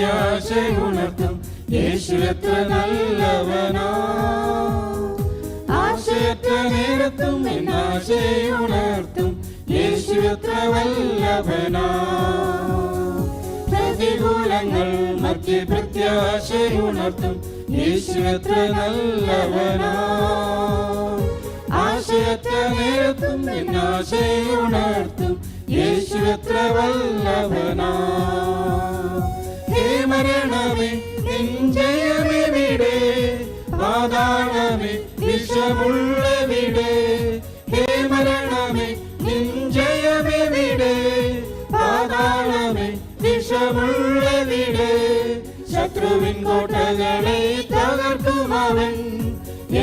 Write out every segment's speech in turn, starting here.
പ്രത്യാശയുണർത്തും യേശു എത്ര നല്ലവനാ. ആശയറ്റ നേരത്തും എന്നാശയുണർത്തും യേശു എത്ര വല്ലഭനാ. പ്രതികൂലങ്ങൾ മധ്യ പ്രത്യാശയുണർത്തും യേശു എത്ര നല്ലവനാ. ആശയറ്റ നേരത്തും എന്നാശയുണർത്തും യേശു എത്ര വല്ലഭനാ. ഹേ മരണമേ നിൻ ജയമെവിടെ, പാതാളമേ വിഷമുള്ളവിടെ. ഹേ മരണമേ നിൻ ജയമെവിടെ, പാതാളമേ വിഷമുള്ളവിടെ. ശത്രുവിൻ കോട്ടകളെ തകർക്കും അവൻ,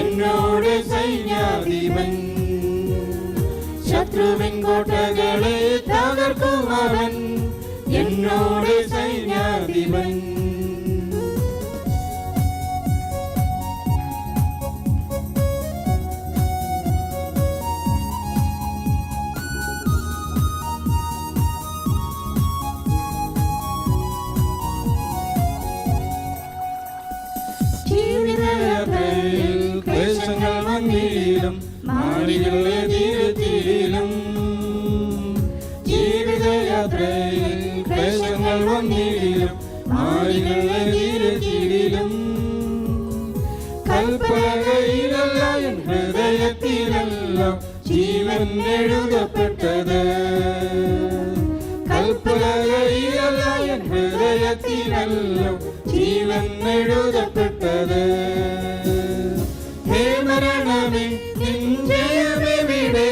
എന്നോട് സൈന്യാധിപൻ. ശത്രുവിൻ കോട്ടകളെ തകർക്കും അവൻ, എന്നോട് സൈന്യാധിപൻ. ജീവിതയാത്രയിൽ ക്ലേശങ്ങൾ വന്നിലും മാറികളെ തീരത്തിലും. ജീവിതയാത്രയിൽ ക്ലേശങ്ങൾ വന്നിലും മാറികളെ തീരത്തിലും. കൽപ്പനയിലല്ല എൻ ഹൃദയത്തിലല്ല ജീവൻ എഴുതപ്പെട്ടത്. കൽപ്പനയിലല്ല എൻ ഹൃദയത്തിലല്ല ജീവൻ എഴുതപ്പെട്ടത്. ഹേ മരണമേ നിൻ ജയമെവിടെ,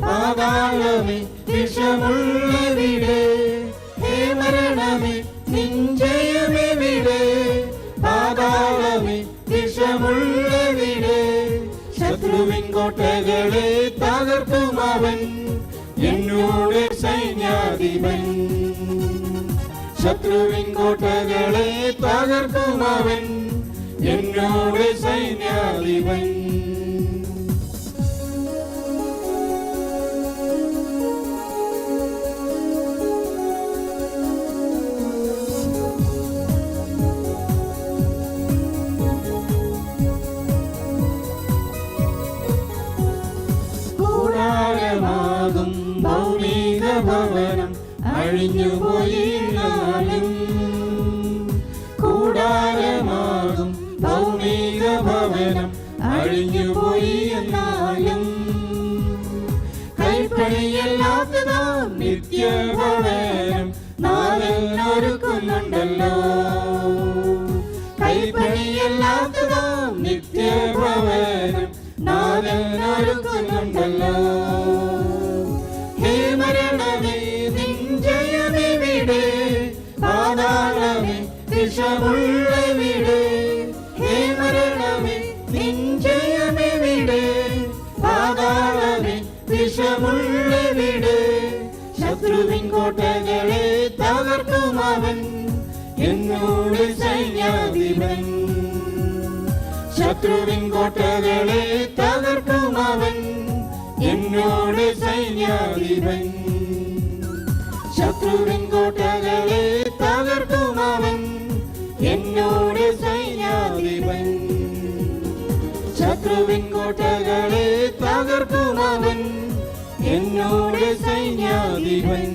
പാതാളമേ വിഷമുള്ളവിടെ. ഹേ മരണമേ നിൻ ജയമെവിടെ, പാതാളമേ വിഷമുള്ളവിടെ. ശത്രുവിൻ കോട്ടകളെ തകർക്കും അവൻ, എന്നോട് സൈന്യാധിപൻ. ശത്രുവിൻ കോട്ടകളെ തകർക്കും അവൻ, എന്നോട് സൈന്യാധിപൻ. കൂടാരമാകും ഭൗമിക ഭവനം അഴിഞ്ഞുപോയിന്നാലും. കൂടാരമാകും ഭൗമിക ഭവനം അഴിഞ്ഞുപോയി എന്നാലും. കൈപ്പണിയല്ലാത്തതാം നിത്യഭവനം നാഥൻ ഒരുക്കുന്നുണ്ടല്ലോ. കൈപ്പണിയല്ലാത്തതാം നിത്യഭവനം നാഥൻ ഒരുക്കുന്നുണ്ടല്ലോ. ഹേ മരണമേ നിൻ ജയമെവിടെ, പാതാളമേ വിഷമുള്ളവിടെ. ഹേ മരണമേ നിൻ ജയമെവിടെ, പാതാളമേ വിഷമുള്ളവിടെ. ശത്രുവിൻ കോട്ടകളെ തകർക്കും അവൻ, എന്നോട് സൈന്യാധിപൻ. ശത്രുവിൻ കോട്ടകളെ തകർക്കും അവൻ, എന്നോട് സൈന്യാധിപൻ. ശത്രുവിൻ കോട്ടകളെ തകർക്കും അവൻ, എന്നോട് സൈന്യാധിപൻ. ശത്രുവിൻ കോട്ടകളെ തകർക്കും അവൻ, എന്നോട് സൈന്യാധിപൻ.